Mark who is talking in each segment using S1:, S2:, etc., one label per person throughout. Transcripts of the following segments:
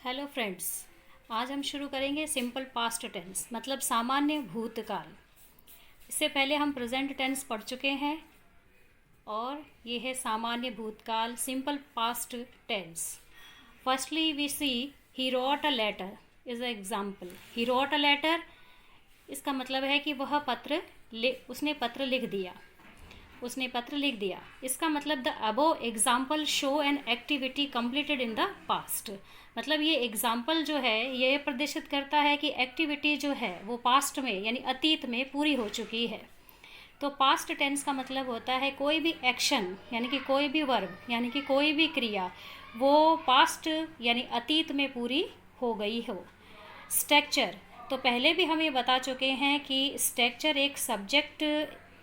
S1: Hello friends, आज हम शुरू करेंगे सिंपल पास्ट टेंस मतलब सामान्य भूतकाल। इससे पहले हम प्रेजेंट टेंस पढ़ चुके हैं और ये है सामान्य भूतकाल simple past tense. Firstly we see he wrote a letter is a example. He wrote a letter, इसका मतलब है कि वह उसने पत्र लिख दिया। इसका मतलब the above example show an activity completed in the past. मतलब ये एग्जाम्पल जो है ये प्रदर्शित करता है कि एक्टिविटी जो है वो पास्ट में यानी अतीत में पूरी हो चुकी है। तो पास्ट टेंस का मतलब होता है कोई भी एक्शन यानी कि कोई भी वर्ब यानी कि कोई भी क्रिया वो पास्ट यानी अतीत में पूरी हो गई हो। स्ट्रक्चर, तो पहले भी हम ये बता चुके हैं कि स्ट्रक्चर एक सब्जेक्ट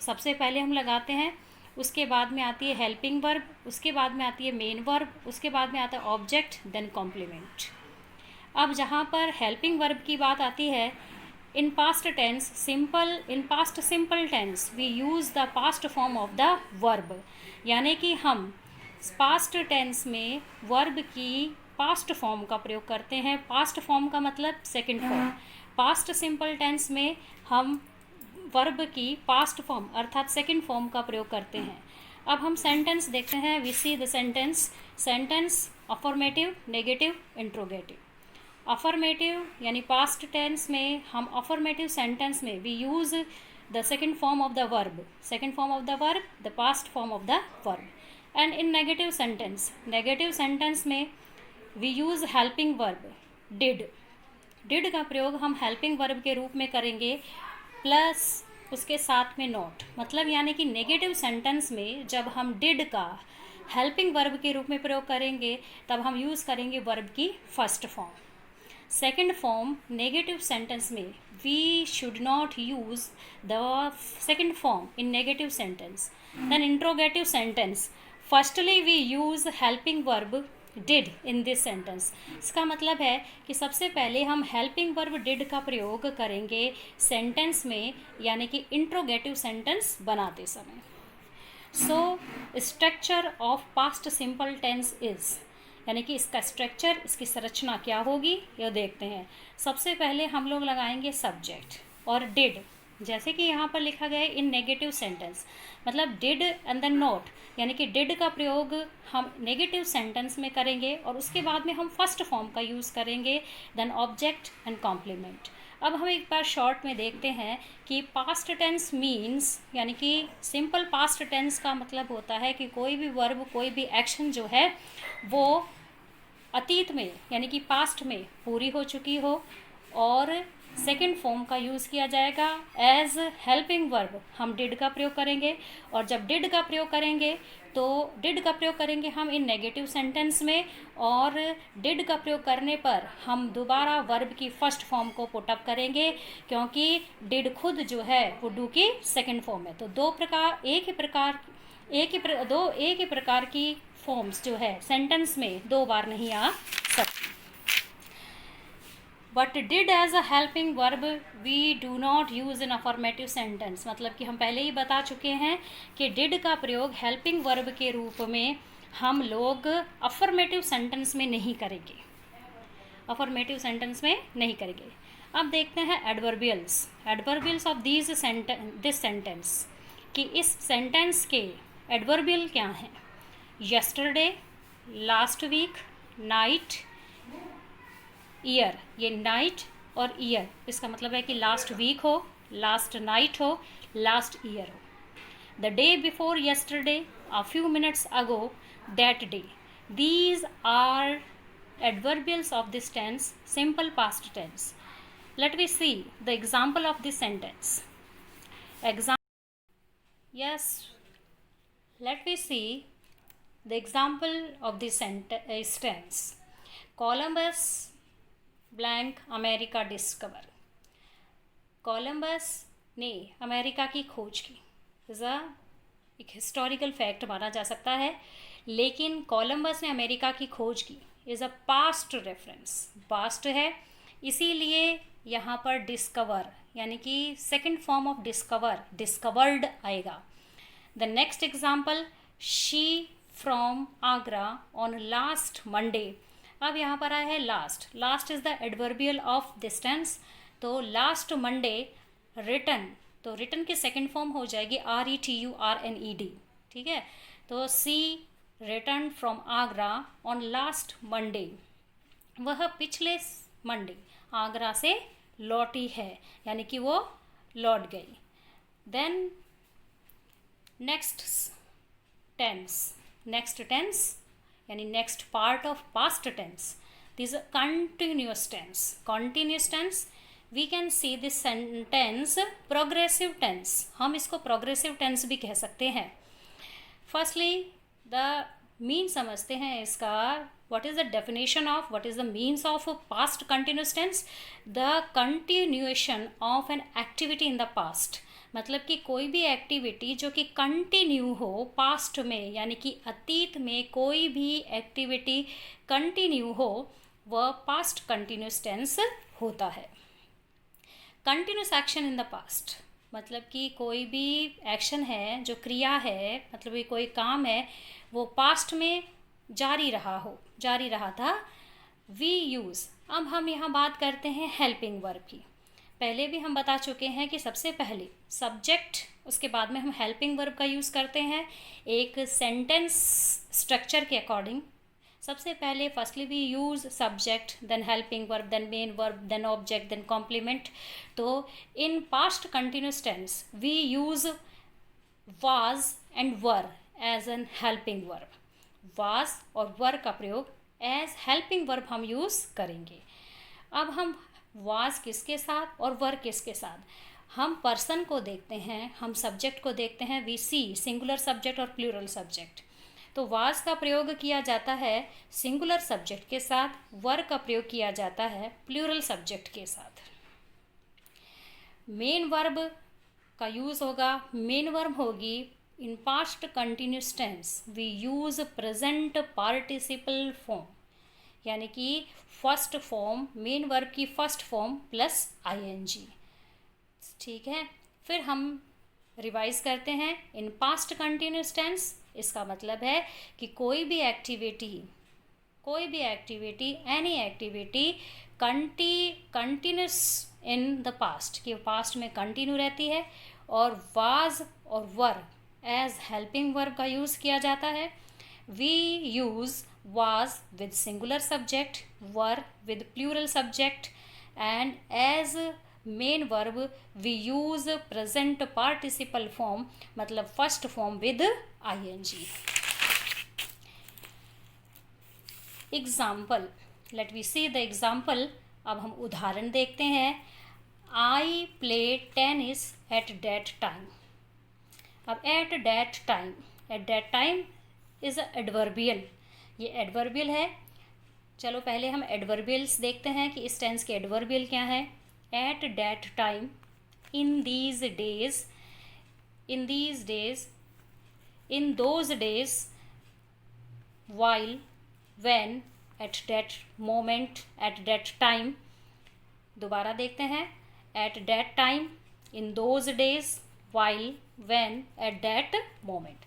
S1: सबसे पहले हम लगाते हैं, उसके बाद में आती है हेल्पिंग वर्ब, उसके बाद में आती है मेन वर्ब, उसके बाद में आता है ऑब्जेक्ट, देन कॉम्प्लीमेंट। अब जहाँ पर हेल्पिंग वर्ब की बात आती है, in past simple tense we use the past form of the verb. यानी कि हम पास्ट टेंस में वर्ब की पास्ट फॉर्म का प्रयोग करते हैं। पास्ट फॉर्म का मतलब second form. Past simple tense में हम वर्ब की पास्ट फॉर्म अर्थात सेकंड फॉर्म का प्रयोग करते हैं। अब हम सेंटेंस देखते हैं। We see the sentence affirmative, negative, interrogative. Affirmative यानी पास्ट टेंस में हम अफर्मेटिव सेंटेंस में we use the second form of the verb, the past form of the verb. And in negative sentence में we use helping verb did का प्रयोग हम helping verb के रूप में करेंगे प्लस उसके साथ में नॉट। मतलब यानी कि नेगेटिव सेंटेंस में जब हम डिड का हेल्पिंग वर्ब के रूप में प्रयोग करेंगे तब हम यूज़ करेंगे वर्ब की first form. Second form negative sentence में we should not use the second form in negative sentence. Then interrogative sentence, firstly we use helping verb did in this sentence. इसका मतलब है कि सबसे पहले हम हेल्पिंग वर्ब डिड का प्रयोग करेंगे सेंटेंस में यानी कि इंट्रोगेटिव सेंटेंस बनाते समय। So structure of past simple tense is, यानी कि इसका स्ट्रक्चर, इसकी संरचना क्या होगी यह देखते हैं। सबसे पहले हम लोग लगाएंगे सब्जेक्ट और डिड, जैसे कि यहाँ पर लिखा गया है इन नेगेटिव सेंटेंस। मतलब डिड एंड देन नॉट, यानी कि डिड का प्रयोग हम नेगेटिव सेंटेंस में करेंगे और उसके बाद में हम फर्स्ट फॉर्म का यूज़ करेंगे, देन ऑब्जेक्ट एंड कॉम्प्लीमेंट। अब हम एक बार शॉर्ट में देखते हैं कि पास्ट टेंस मीन्स, यानी कि सिंपल पास्ट टेंस का मतलब होता है कि कोई भी वर्ब, कोई भी एक्शन जो है वो अतीत में यानी कि पास्ट में पूरी हो चुकी हो और सेकंड फॉर्म का यूज़ किया जाएगा। एज हेल्पिंग वर्ब हम डिड का प्रयोग करेंगे और जब डिड का प्रयोग करेंगे तो डिड का प्रयोग करेंगे हम इन नेगेटिव सेंटेंस में और डिड का प्रयोग करने पर हम दोबारा वर्ब की फर्स्ट फॉर्म को पुटअप करेंगे क्योंकि डिड खुद जो है वो डू की सेकंड फॉर्म है। तो एक ही प्रकार की फॉर्म्स जो है सेंटेंस में दो बार नहीं आ सकती। But did as a helping verb we do not use in affirmative sentence. मतलब कि हम पहले ही बता चुके हैं कि डिड का प्रयोग हेल्पिंग वर्ब के रूप में हम लोग अफर्मेटिव सेंटेंस में नहीं करेंगे, अब देखते हैं एडवर्बियल्स ऑफ दिस सेंटेंस कि इस सेंटेंस के एडवर्बियल क्या हैं। Yesterday, last week, night, year. ये नाइट और ईयर इसका मतलब है कि लास्ट वीक हो, लास्ट नाइट हो, लास्ट ईयर हो। The day before yesterday, a few minutes ago, that day. These are adverbials of this tense, simple past tense. Let me see the example of this sentence. Yes, let me see the example of this tense. Columbus blank America discover. Columbus ने America की खोज की, एक historical fact माना जा सकता है, लेकिन कोलंबस ने अमेरिका की खोज की is a past reference, past है, इसीलिए यहाँ पर डिस्कवर यानी कि सेकंड फॉर्म ऑफ डिस्कवर्ड आएगा। The next example, she from Agra on last Monday अब यहाँ पर आया है last. Last is the adverbial of this tense. तो लास्ट मंडे रिटर्न, तो रिटर्न की सेकेंड फॉर्म हो जाएगी RETURNED. ठीक है. तो she return from Agra on last Monday. वह पिछले मंडे आगरा से लौटी है, यानी कि वो लौट गई. देन नेक्स्ट टेंस यानी next part of past tense, this continuous tense. We can see this sentence progressive tense. हम इसको प्रोग्रेसिव टेंस भी कह सकते हैं. फर्स्टली द मीन समझते हैं इसका. what is the definition of, what is the means of past continuous tense? The continuation of an activity in the past. मतलब कि कोई भी एक्टिविटी जो कि कंटिन्यू हो पास्ट में, यानी कि अतीत में कोई भी एक्टिविटी कंटिन्यू हो, वह पास्ट कंटिन्यूस टेंस होता है. Continuous action in the past मतलब कि कोई भी एक्शन है, जो क्रिया है, मतलब कि कोई काम है, वो पास्ट में जारी रहा था. We use. अब हम यहाँ बात करते हैं हेल्पिंग वर्ब की. पहले भी हम बता चुके हैं कि सबसे पहले सब्जेक्ट, उसके बाद में हम हेल्पिंग वर्ब का यूज़ करते हैं एक सेंटेंस स्ट्रक्चर के अकॉर्डिंग. सबसे पहले firstly we use subject, then helping verb, then main verb, then object, then complement. तो in past continuous tense we use was and were as an helping verb. Was और were का प्रयोग as helping verb हम use करेंगे. अब हम was किसके साथ और वर किसके साथ, हम पर्सन को देखते हैं, हम सब्जेक्ट को देखते हैं. वी सी सिंगुलर सब्जेक्ट और प्लूरल सब्जेक्ट. तो वाज का प्रयोग किया जाता है सिंगुलर सब्जेक्ट के साथ, वर का प्रयोग किया जाता है प्लूरल सब्जेक्ट के साथ. मेन वर्ब का यूज़ होगा, मेन वर्ब होगी in past continuous tense we use present participle form, यानी कि फर्स्ट फॉर्म, मेन वर्ब की फर्स्ट फॉर्म प्लस ing. ठीक है. फिर हम रिवाइज करते हैं. इन पास्ट कंटिन्यूस टेंस इसका मतलब है कि कोई भी activity, any activity continuous in the past, कि पास्ट में कंटिन्यू रहती है. और वाज और वर एज हेल्पिंग वर्ब का यूज़ किया जाता है. We use was with singular subject, were with plural subject, and as main verb we use present participle form, मतलब first form with ing. Example, let we see the example. अब हम उदाहरण देखते हैं. I play tennis at that time. अब eight that time is adverbial. ये adverbial है. चलो पहले हम एडवर्बियल्स देखते हैं कि इस टेंस के एडवर्बियल क्या है. Eight that time, in these days, in those days, while, when, at that moment, eight that time. दोबारा देखते हैं. Eight that time, in those days, while, when, at that moment.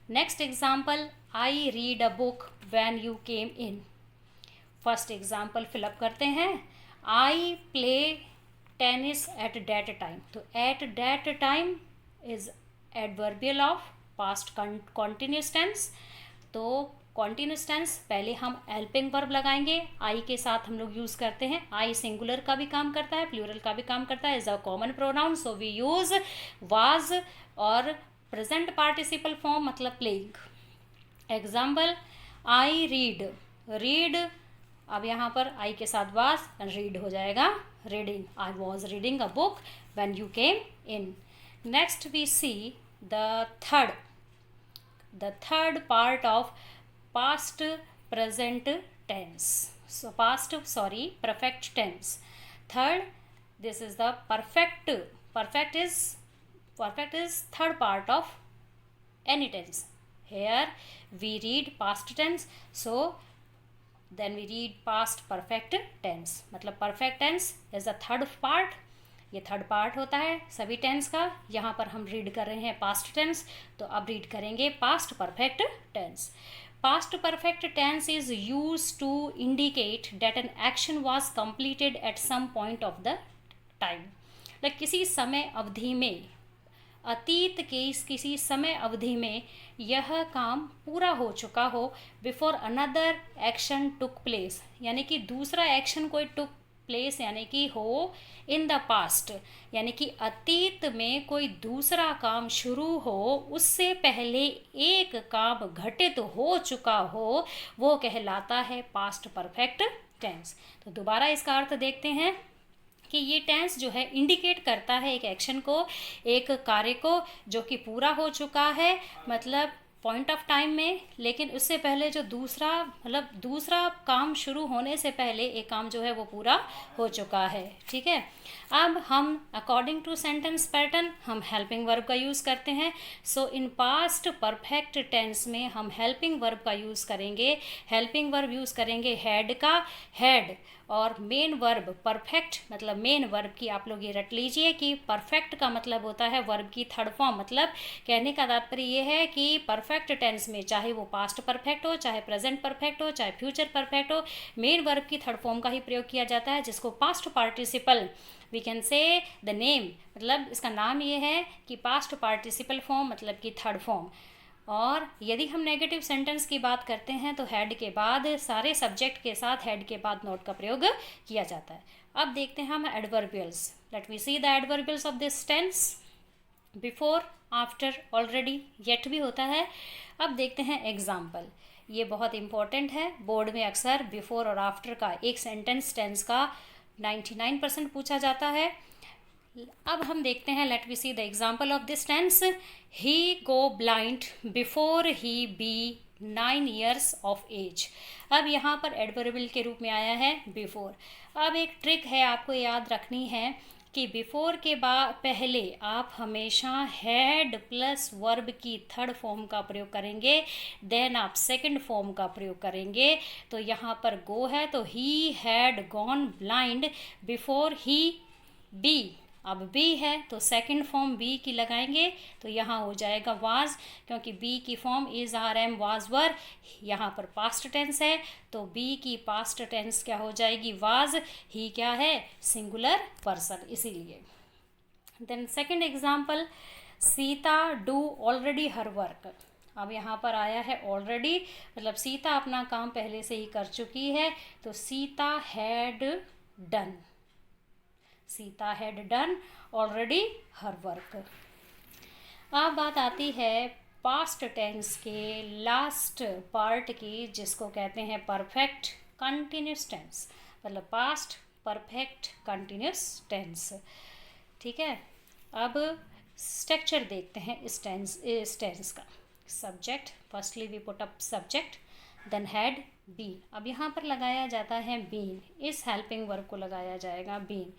S1: Next example, I read a book when you came in. First example fill up करते हैं. I play tennis at that time. तो at that time is adverbial of past continuous tense. तो continuous tense पहले हम helping verb लगाएंगे. आई के साथ हम लोग यूज़ करते हैं. आई सिंगुलर का भी काम करता है, प्लूरल का भी काम करता है, is a common pronoun. So we use was और प्रेजेंट पार्टिसिपल फॉर्म, मतलब प्लेइंग. Example, I read. अब यहाँ पर आई के साथ वाज एंड रीड हो जाएगा reading. I was reading a book when you came in. Next we see the third part of past present tense. So perfect tense. Third, this is the perfect. Perfect is third part of any tense. Here we read past tense, so then we read past perfect tense. मतलब perfect tense is the third part. ये third part होता है सभी tense का. यहाँ पर हम read कर रहे हैं पास्ट टेंस, तो अब रीड करेंगे past perfect tense. Past perfect tense is used to indicate that an action was completed at some point of the time. like किसी समय अवधि में, अतीत के किसी समय अवधि में यह काम पूरा हो चुका हो, before another action took place, यानी कि दूसरा एक्शन कोई टुक प्लेस यानी कि हो इन द पास्ट, यानी कि अतीत में कोई दूसरा काम शुरू हो, उससे पहले एक काम घटित हो चुका हो, वो कहलाता है पास्ट परफेक्ट टेंस। तो दोबारा इसका अर्थ देखते हैं कि ये टेंस जो है इंडिकेट करता है एक एक्शन को, एक कार्य को जो कि पूरा हो चुका है, मतलब पॉइंट ऑफ टाइम में, लेकिन उससे पहले जो दूसरा काम शुरू होने से पहले एक काम जो है वो पूरा हो चुका है। ठीक है, अब हम अकॉर्डिंग टू सेंटेंस पैटर्न हम हेल्पिंग वर्ब का यूज़ करते हैं। सो इन पास्ट परफेक्ट टेंस में हम हेल्पिंग वर्ब का यूज़ करेंगे। हेल्पिंग वर्ब यूज़ करेंगे हैड का, हैड, और मेन वर्ब परफेक्ट, मतलब मेन वर्ब की आप लोग ये रट लीजिए कि परफेक्ट का मतलब होता है वर्ब की थर्ड फॉर्म। मतलब कहने का तात्पर्य ये है कि परफेक्ट टेंस में चाहे वो पास्ट परफेक्ट हो, चाहे प्रेजेंट परफेक्ट हो, चाहे फ्यूचर परफेक्ट हो, मेन वर्ब की थर्ड फॉर्म का ही प्रयोग किया जाता है, जिसको past participle we can say the name, मतलब इसका नाम ये है कि पास्ट पार्टिसिपल फॉर्म, मतलब कि थर्ड फॉर्म। और यदि हम नेगेटिव सेंटेंस की बात करते हैं तो हेड के बाद, सारे सब्जेक्ट के साथ हेड के बाद नोट का प्रयोग किया जाता है। अब देखते हैं हम adverbials. Let we see the adverbials of this tense. Before, after, already, yet भी होता है। अब देखते हैं एग्जाम्पल। ये बहुत इंपॉर्टेंट है, बोर्ड में अक्सर बिफोर और आफ्टर का एक सेंटेंस टेंस का 99% पूछा जाता है। अब हम देखते हैं, let we see the example of this tense. He go blind before he be 9 years of age. अब यहाँ पर एडवर्बियल के रूप में आया है बिफोर। अब एक ट्रिक है आपको याद रखनी है कि बिफोर के बाद पहले आप हमेशा हैड प्लस वर्ब की थर्ड फॉर्म का प्रयोग करेंगे, देन आप सेकंड फॉर्म का प्रयोग करेंगे। तो यहाँ पर गो है तो he had gone blind before he be, अब बी है तो सेकंड फॉर्म बी की लगाएंगे, तो यहाँ हो जाएगा वाज, क्योंकि बी की form is are am was were, यहाँ पर पास्ट टेंस है तो बी की पास्ट टेंस क्या हो जाएगी, वाज। ही क्या है, सिंगुलर पर्सन, इसीलिए। Then second example, Sita do already her work. अब यहाँ पर आया है ऑलरेडी, मतलब सीता अपना काम पहले से ही कर चुकी है, तो Sita had done, Sita had done already her work. अब बात आती है पास्ट टेंस के लास्ट पार्ट की, जिसको कहते हैं परफेक्ट कंटिन्यूस टेंस, मतलब पास्ट परफेक्ट कंटिन्यूस टेंस। ठीक है, अब स्ट्रक्चर देखते हैं इस टेंस का। Subject, firstly we put up subject, then had, been. अब यहाँ पर लगाया जाता है बीन, इस हेल्पिंग वर्ब को लगाया जाएगा बीन।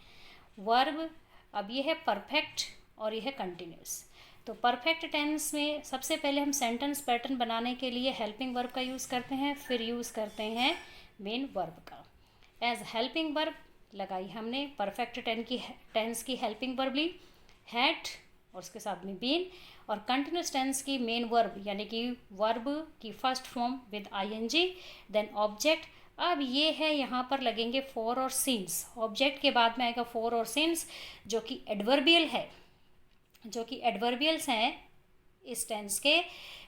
S1: वर्ब अब ये है परफेक्ट और ये है कंटिन्यूस। तो परफेक्ट टेंस में सबसे पहले हम सेंटेंस पैटर्न बनाने के लिए हेल्पिंग वर्ब का यूज़ करते हैं, फिर यूज़ करते हैं मेन वर्ब का। एज हेल्पिंग वर्ब लगाई हमने, परफेक्ट टेंस की हेल्पिंग वर्ब ली हैड और उसके साथ में बीन, और कंटिन्यूस टेंस की मेन वर्ब यानी कि वर्ब की first form with ING, then object. अब ये है यहाँ पर लगेंगे फोर और सीन्स, ऑब्जेक्ट के बाद में आएगा फोर और सीन्स, जो कि एडवर्बियल है, जो कि एडवर्बियल्स हैं इस टेंस के।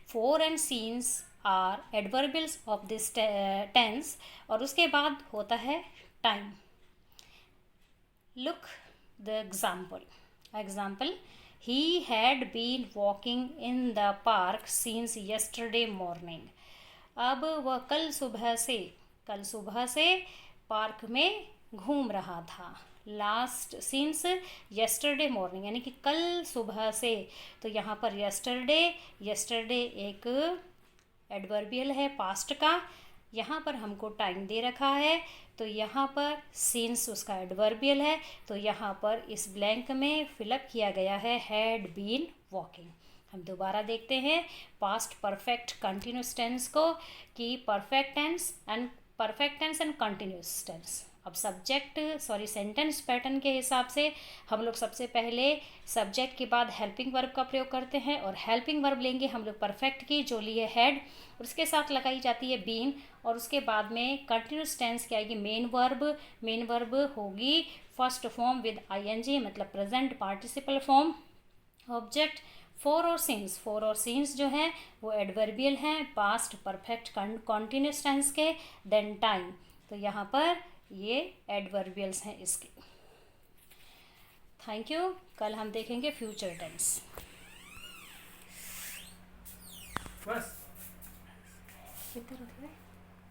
S1: For and since are adverbials of this tense. और उसके बाद होता है time. Look the example, he had been walking in the park since yesterday morning. अब वह कल सुबह से पार्क में घूम रहा था। लास्ट सिंस यस्टरडे मॉर्निंग यानी कि कल सुबह से, तो यहाँ पर यस्टरडे एक एडवर्बियल है पास्ट का। यहाँ पर हमको टाइम दे रखा है, तो यहाँ पर सिंस उसका एडवर्बियल है, तो यहाँ पर इस ब्लैंक में फिलअप किया गया है हैड बीन वॉकिंग। हम दोबारा देखते हैं पास्ट परफेक्ट कंटिन्यूस टेंस को, कि perfect tense and continuous tense. अब सेंटेंस पैटर्न के हिसाब से हम लोग सबसे पहले सब्जेक्ट के बाद हेल्पिंग वर्ब का प्रयोग करते हैं, और हेल्पिंग वर्ब लेंगे हम लोग परफेक्ट की, जो लिए हेड, और उसके साथ लगाई जाती है बीन, और उसके बाद में कंटिन्यूस टेंस की आएगी मेन वर्ब होगी फर्स्ट फॉर्म विद आईएनजी, मतलब present participle form. Object four और सीन्स जो है वो एडवर्बियल हैं, पास्ट परफेक्ट कॉन्टिन्यूस टेंस के, देन टाइम, तो यहाँ पर ये एडवर्बियल्स हैं इसके। Thank you. कल हम देखेंगे फ्यूचर टेंस।
S2: बस
S1: कितना